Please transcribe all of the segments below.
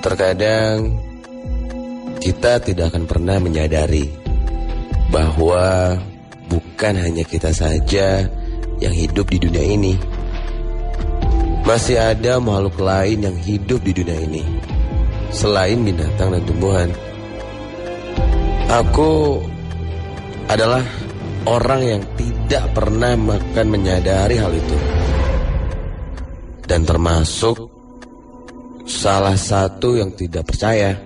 Terkadang kita tidak akan pernah menyadari bahwa bukan hanya kita saja yang hidup di dunia ini. Masih ada makhluk lain yang hidup di dunia ini selain binatang dan tumbuhan. Aku adalah orang yang tidak pernah akan menyadari hal itu, dan termasuk salah satu yang tidak percaya.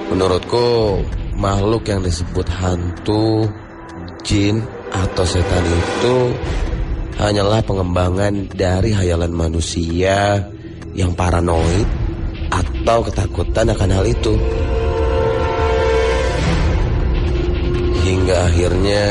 Menurutku, makhluk yang disebut hantu, jin, atau setan itu hanyalah pengembangan dari hayalan manusia yang paranoid atau ketakutan akan hal itu. Hingga akhirnya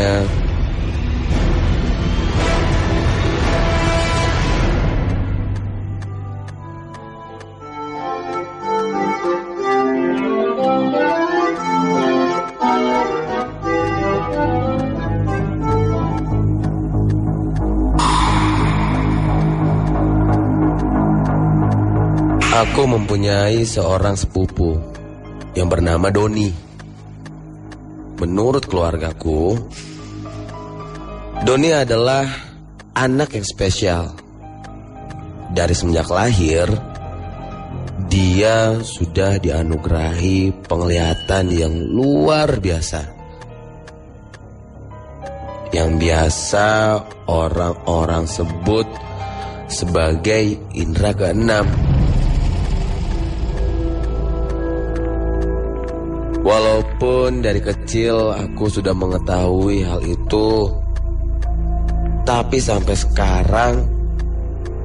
aku mempunyai seorang sepupu yang bernama Doni. Menurut keluargaku, Doni adalah anak yang spesial. Dari semenjak lahir, dia sudah dianugerahi penglihatan yang luar biasa, yang biasa orang-orang sebut sebagai indera keenam. Walaupun dari kecil aku sudah mengetahui hal itu, tapi sampai sekarang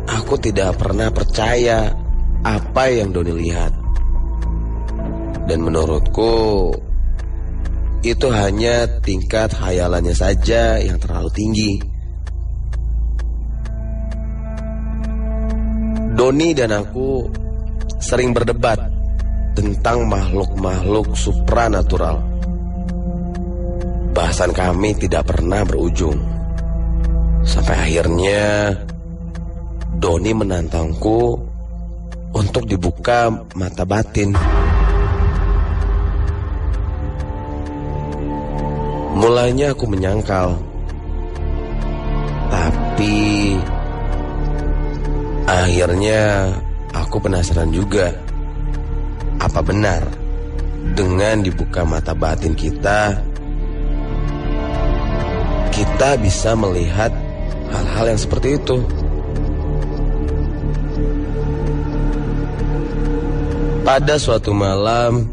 aku tidak pernah percaya apa yang Doni lihat. Dan menurutku itu hanya tingkat hayalannya saja yang terlalu tinggi. Doni dan aku sering berdebat tentang makhluk-makhluk supranatural. Bahasan kami tidak pernah berujung. Sampai akhirnya Doni menantangku untuk dibuka mata batin. Mulanya aku menyangkal, tapi akhirnya aku penasaran juga. Apa benar dengan dibuka mata batin kita bisa melihat hal-hal yang seperti itu? Pada suatu malam,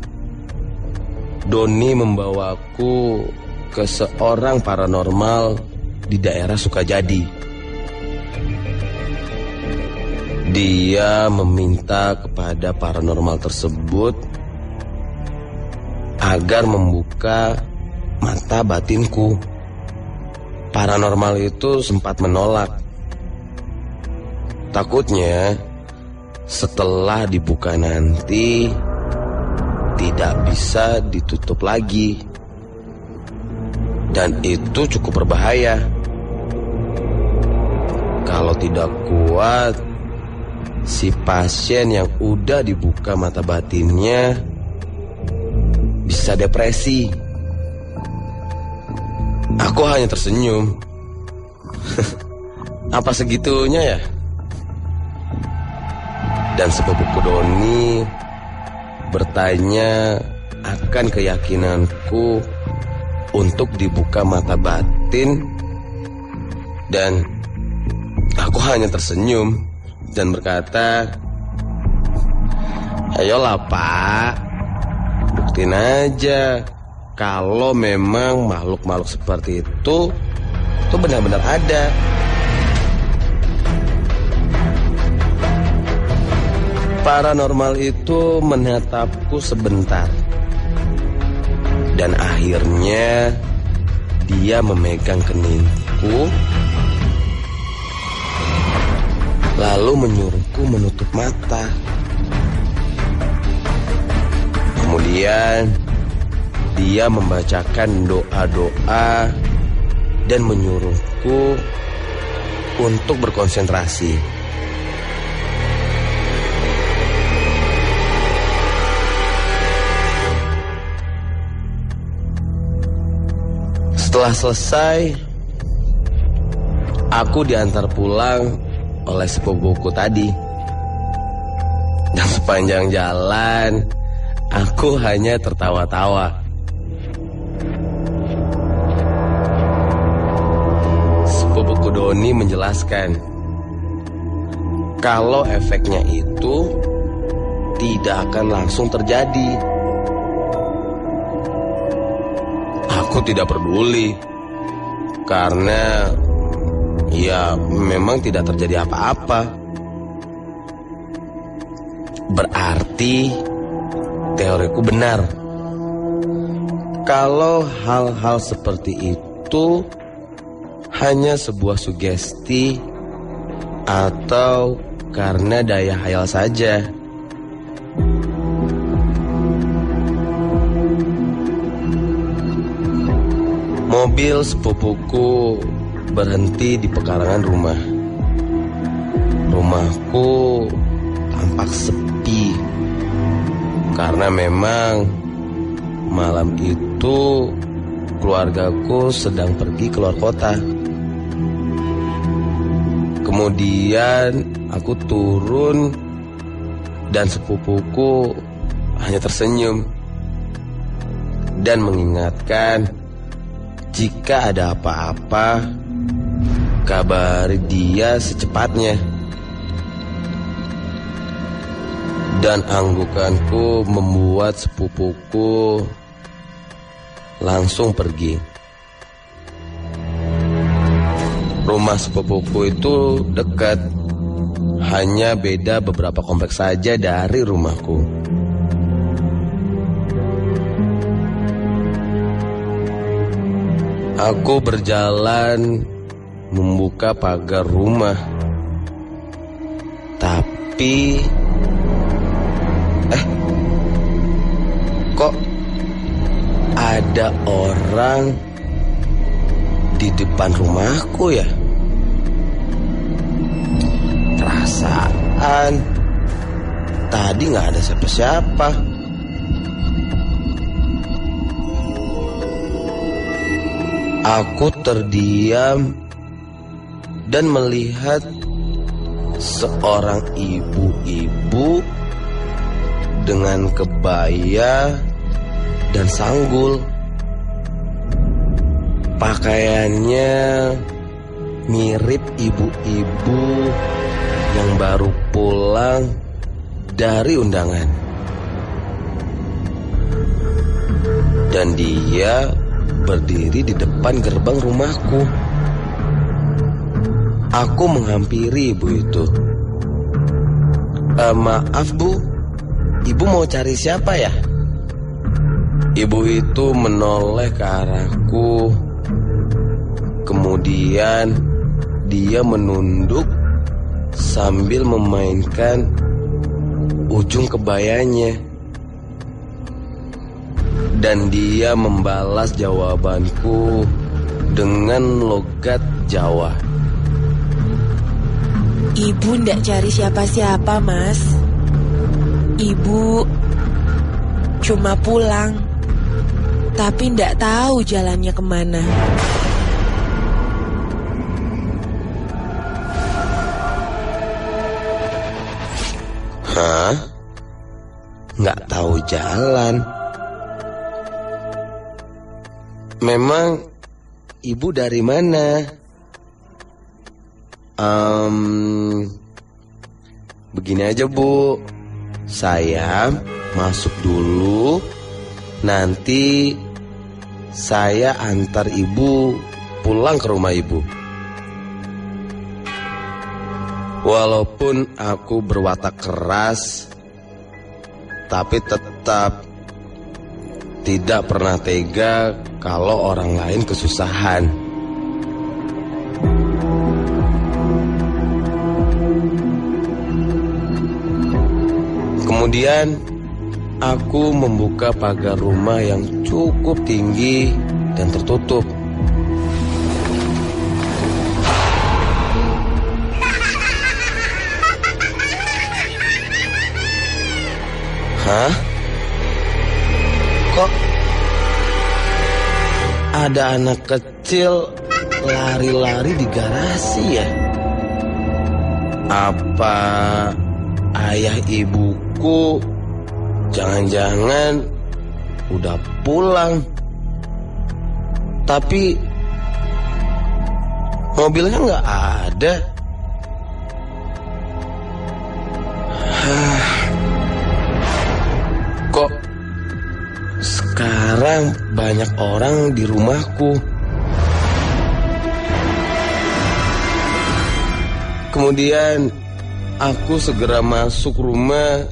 Doni membawaku ke seorang paranormal di daerah Sukajadi. Dia meminta kepada paranormal tersebut agar membuka mata batinku. Paranormal itu sempat menolak. Takutnya setelah dibuka nanti tidak bisa ditutup lagi, dan itu cukup berbahaya. Kalau tidak kuat, si pasien yang udah dibuka mata batinnya bisa depresi. Aku hanya tersenyum. Apa segitunya ya? Dan sepupuku Doni bertanya akan keyakinanku untuk dibuka mata batin, dan aku hanya tersenyum dan berkata, "Ayolah Pak, buktiin aja kalau memang makhluk-makhluk seperti itu benar-benar ada." Paranormal itu menatapku sebentar, dan akhirnya dia memegang keningku lalu menyuruhku menutup mata. Kemudian dia membacakan doa-doa dan menyuruhku untuk berkonsentrasi. Setelah selesai, aku diantar pulang oleh sepupuku tadi. Dan sepanjang jalan, aku hanya tertawa-tawa. Sepupuku Doni menjelaskan kalau efeknya itu tidak akan langsung terjadi. Aku tidak peduli, karena ya memang tidak terjadi apa-apa. Berarti teoriku benar. Kalau hal-hal seperti itu hanya sebuah sugesti atau karena daya khayal saja. Mobil sepupuku berhenti di pekarangan rumah. Rumahku tampak sepi karena memang malam itu keluargaku sedang pergi keluar kota. Kemudian aku turun dan sepupuku hanya tersenyum dan mengingatkan jika ada apa-apa, kabari dia secepatnya. Dan anggukanku membuat sepupuku langsung pergi. Rumah sepupuku itu dekat, hanya beda beberapa kompleks saja dari rumahku. Aku berjalan membuka pagar rumah, tapi kok ada orang di depan rumahku ya? Perasaan tadi nggak ada siapa-siapa. Aku terdiam dan melihat seorang ibu-ibu dengan kebaya dan sanggul. Pakaiannya mirip ibu-ibu yang baru pulang dari undangan. Dan dia berdiri di depan gerbang rumahku. Aku menghampiri ibu itu. Maaf bu, ibu mau cari siapa ya? Ibu itu menoleh ke arahku. Kemudian dia menunduk sambil memainkan ujung kebayanya. Dan dia membalas jawabanku dengan logat Jawa. Ibu ndak cari siapa-siapa, Mas. Ibu cuma pulang, tapi ndak tahu jalannya kemana. Hah? Nggak tahu jalan? Memang ibu dari mana? Begini aja bu, saya masuk dulu, nanti saya antar ibu pulang ke rumah ibu. Walaupun aku berwatak keras, tapi tetap tidak pernah tega kalau orang lain kesusahan. Kemudian aku membuka pagar rumah yang cukup tinggi dan tertutup. Hah? Kok ada anak kecil lari-lari di garasi ya? Apa ayah ibuku jangan-jangan udah pulang, tapi mobilnya nggak ada. Kok sekarang banyak orang di rumahku? Kemudian aku segera masuk rumah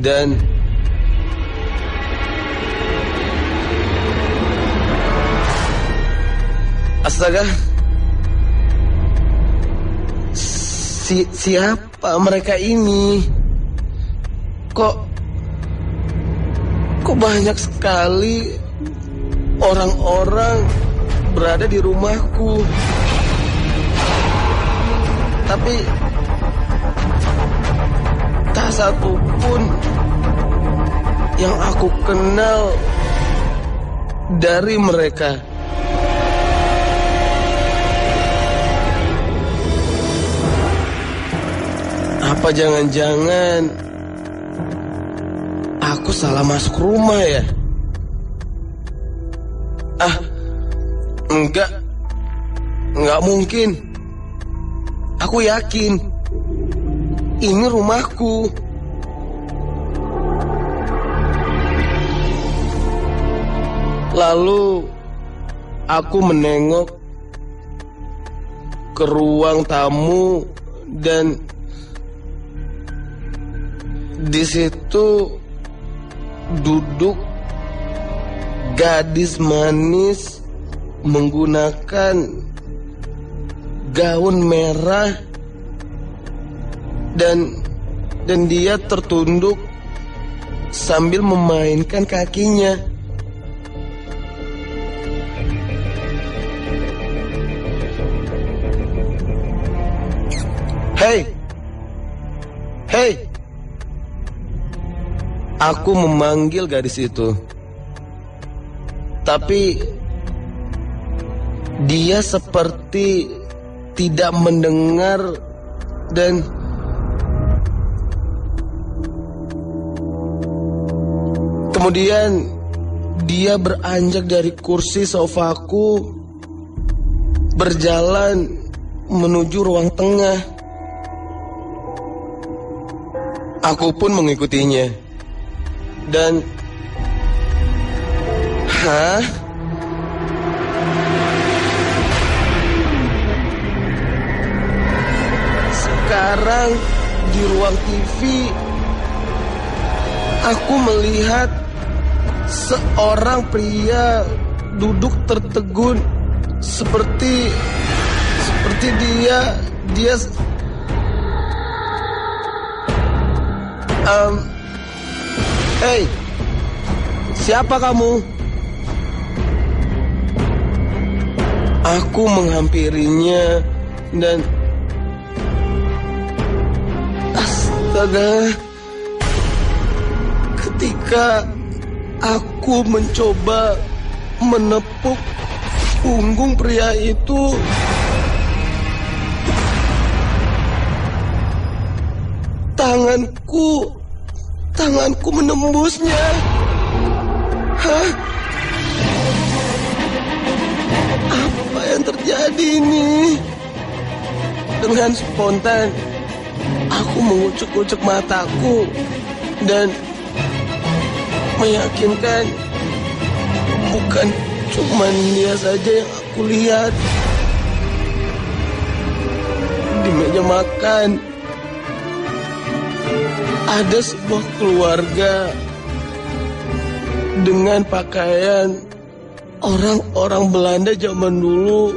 dan astaga, siapa mereka ini? Kok banyak sekali orang-orang berada di rumahku. Tapi tak satu pun yang aku kenal dari mereka. Apa jangan-jangan aku salah masuk rumah ya? Enggak mungkin. Aku yakin ini rumahku. Lalu aku menengok ke ruang tamu dan di situ duduk gadis manis menggunakan gaun merah dan dia tertunduk sambil memainkan kakinya. Hei, aku memanggil gadis itu, tapi dia seperti tidak mendengar dan kemudian dia beranjak dari kursi sofaku, berjalan menuju ruang tengah. Aku pun mengikutinya. Dan sekarang di ruang TV aku melihat seorang pria duduk tertegun seperti dia Hei, siapa kamu? Aku menghampirinya dan astaga, ketika aku mencoba menepuk punggung pria itu, tanganku menembusnya. Apa yang terjadi ini? Dengan spontan aku mengucuk-ucuk mataku dan meyakinkan bukan cuma dia saja yang aku lihat. Di meja makan ada sebuah keluarga dengan pakaian orang-orang Belanda zaman dulu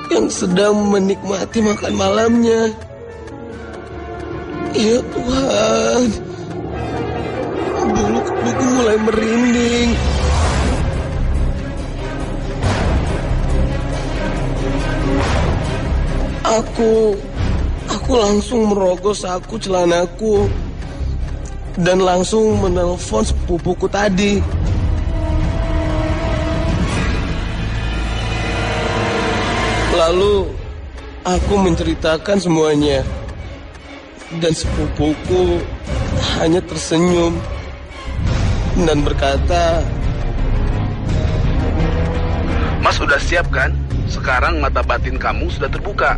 yang sedang menikmati makan malamnya. Ya Tuhan, bulu kuduku mulai merinding. Aku langsung merogoh saku celanaku dan langsung menelpon sepupuku tadi. Lalu aku menceritakan semuanya, dan sepupuku hanya tersenyum dan berkata, Mas udah siap kan? Sekarang mata batin kamu sudah terbuka.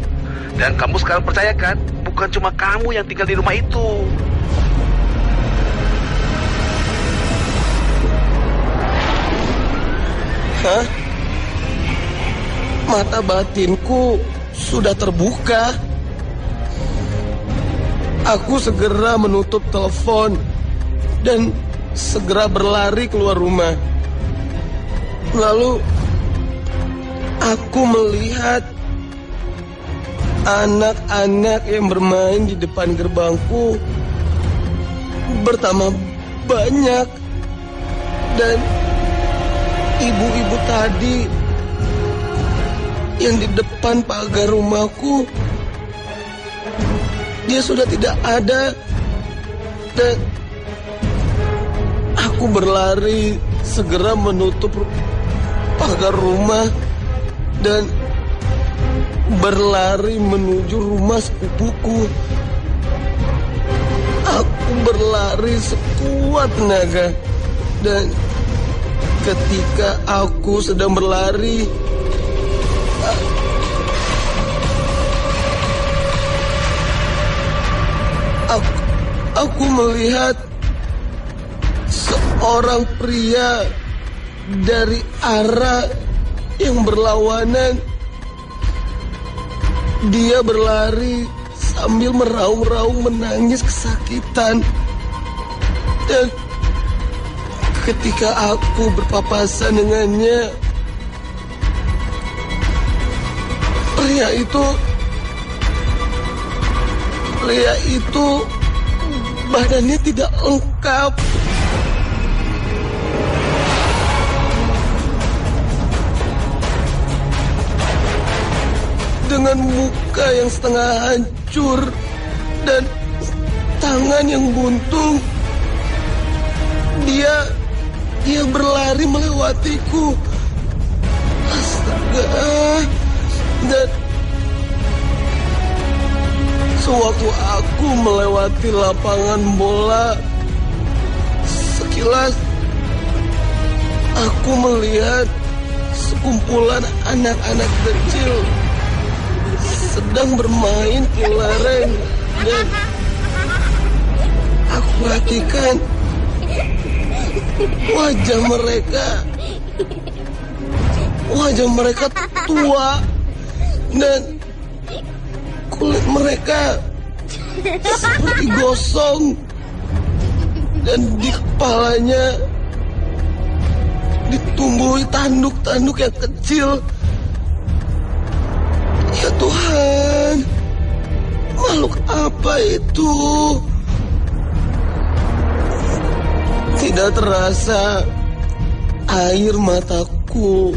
Dan kamu sekarang percaya kan? Bukan cuma kamu yang tinggal di rumah itu. Hah? Mata batinku sudah terbuka. Aku segera menutup telepon dan segera berlari keluar rumah. Lalu aku melihat anak-anak yang bermain di depan gerbangku bertambah banyak, dan ibu-ibu tadi yang di depan pagar rumahku, dia sudah tidak ada. Dan aku berlari segera menutup pagar rumah dan berlari menuju rumah sepupuku. Aku berlari sekuat tenaga, dan ketika aku sedang berlari, aku melihat seorang pria dari arah yang berlawanan. Dia berlari sambil meraung-raung menangis kesakitan. Dan ketika aku berpapasan dengannya, pria itu badannya tidak lengkap. Dengan muka yang setengah hancur dan tangan yang buntung, dia berlari melewatiku. Astaga. Dan sewaktu aku melewati lapangan bola, sekilas aku melihat sekumpulan anak-anak kecil sedang bermain kelereng, dan aku perhatikan wajah mereka tua, dan kulit mereka seperti gosong, dan di kepalanya ditumbuhi tanduk-tanduk yang kecil. Ya Tuhan, makhluk apa itu? Tidak terasa air mataku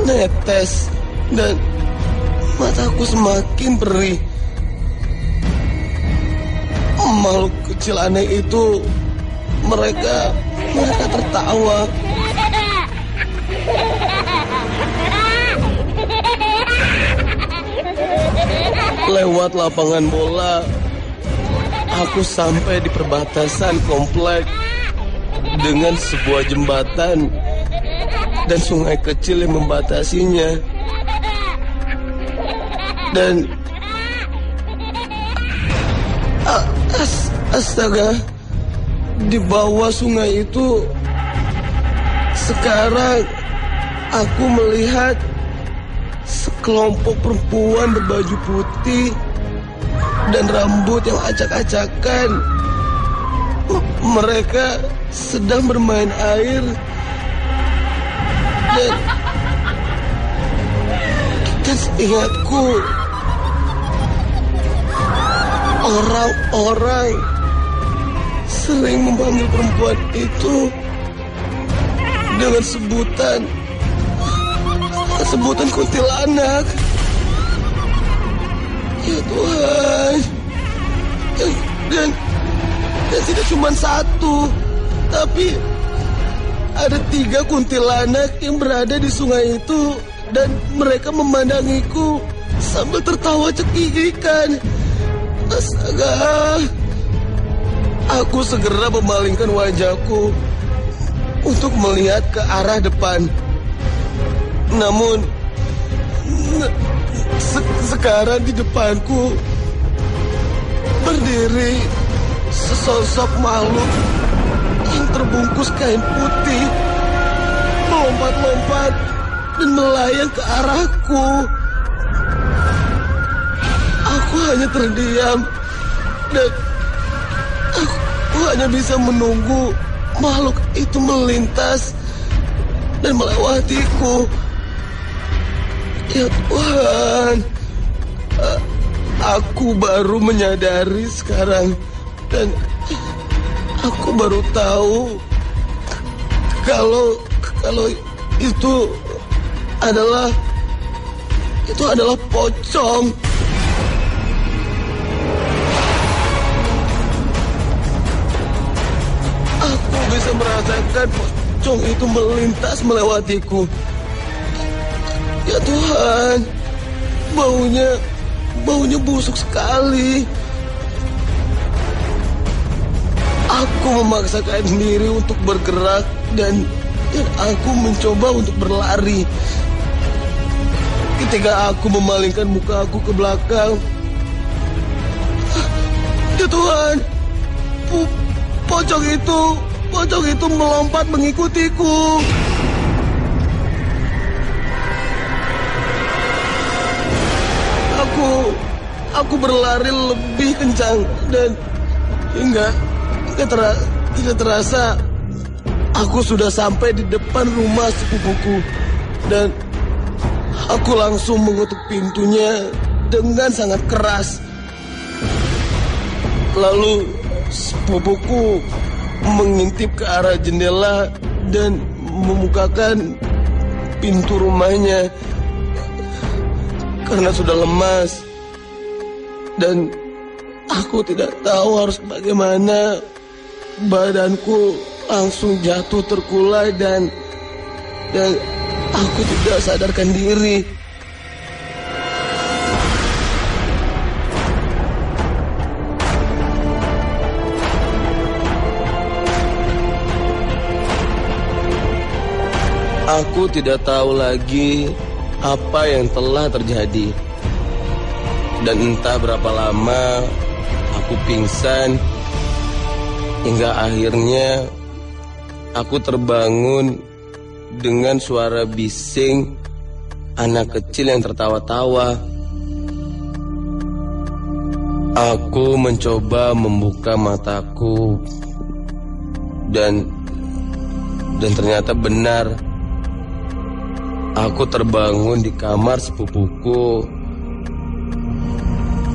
netes dan mataku semakin perih. Makhluk kecil aneh itu, mereka tertawa. Lewat lapangan bola, aku sampai di perbatasan komplek dengan sebuah jembatan dan sungai kecil yang membatasinya. Dan astaga, di bawah sungai itu sekarang aku melihat sekelompok perempuan berbaju putih dan rambut yang acak-acakan. Mereka sedang bermain air, dan seingatku orang-orang sering memanggil perempuan itu dengan sebutan kuntilanak. Ya Tuhan. Dan tidak cuma satu, tapi ada 3 kuntilanak yang berada di sungai itu dan mereka memandangiku sambil tertawa cekikikan. Astaga. Aku segera memalingkan wajahku untuk melihat ke arah depan. Namun sekarang di depanku berdiri sesosok makhluk yang terbungkus kain putih, melompat-lompat dan melayang ke arahku. Aku hanya terdiam dan aku hanya bisa menunggu makhluk itu melintas dan melewatiku. Ya Tuhan, aku baru menyadari sekarang dan aku baru tahu kalau itu adalah pocong. Aku bisa merasakan pocong itu melintas melewatiku. Ya Tuhan, baunya busuk sekali. Aku memaksakan diri untuk bergerak dan aku mencoba untuk berlari. Ketika aku memalingkan muka aku ke belakang, ya Tuhan, pocong itu melompat mengikutiku. Aku berlari lebih kencang dan hingga tidak terasa aku sudah sampai di depan rumah sepupuku dan aku langsung mengetuk pintunya dengan sangat keras. Lalu sepupuku mengintip ke arah jendela dan membukakan pintu rumahnya karena sudah lemas. Dan aku tidak tahu harus bagaimana. Badanku langsung jatuh terkulai dan aku tidak sadarkan diri. Aku tidak tahu lagi apa yang telah terjadi. Dan entah berapa lama aku pingsan hingga akhirnya aku terbangun dengan suara bising anak kecil yang tertawa-tawa. Aku mencoba membuka mataku dan ternyata benar. Aku terbangun di kamar sepupuku.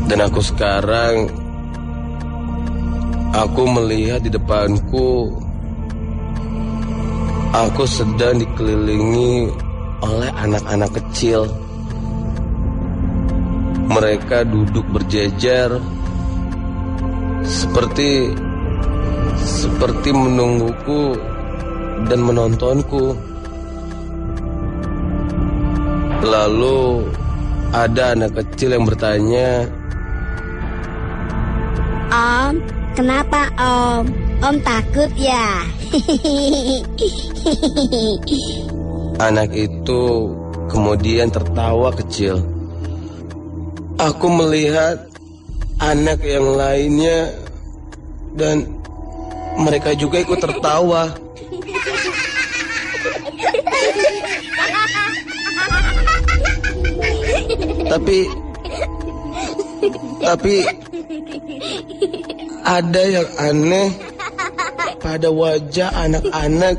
Dan aku sekarang, aku melihat di depanku, aku sedang dikelilingi oleh anak-anak kecil. Mereka duduk berjejer, seperti menungguku dan menontonku. Lalu ada anak kecil yang bertanya, Om, kenapa Om? Om takut ya? Anak itu kemudian tertawa kecil. Aku melihat anak yang lainnya dan mereka juga ikut tertawa. Tapi ada yang aneh pada wajah anak-anak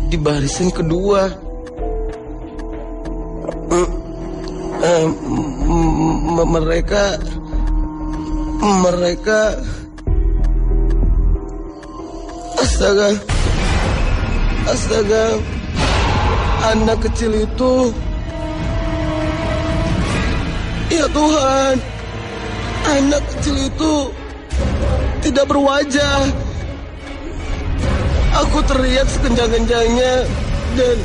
di barisan kedua. Mereka astaga, anak kecil itu, ya Tuhan, anak kecil itu tidak berwajah. Aku teriak sekencang-kencangnya dan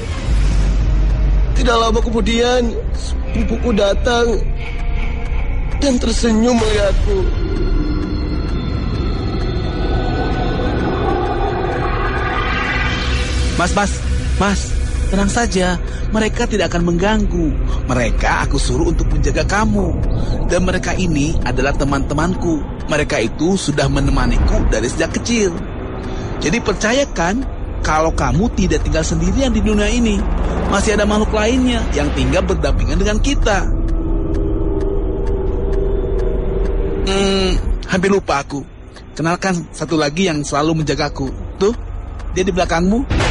Tidak lama kemudian, sepupuku datang dan tersenyum melihatku. Mas, tenang saja. Mereka tidak akan mengganggu. Mereka aku suruh untuk menjaga kamu. Dan mereka ini adalah teman-temanku. Mereka itu sudah menemaniku dari sejak kecil. Jadi percayakan, kalau kamu tidak tinggal sendirian di dunia ini, masih ada makhluk lainnya yang tinggal berdampingan dengan kita. Hampir lupa aku. Kenalkan satu lagi yang selalu menjagaku. Tuh, dia di belakangmu.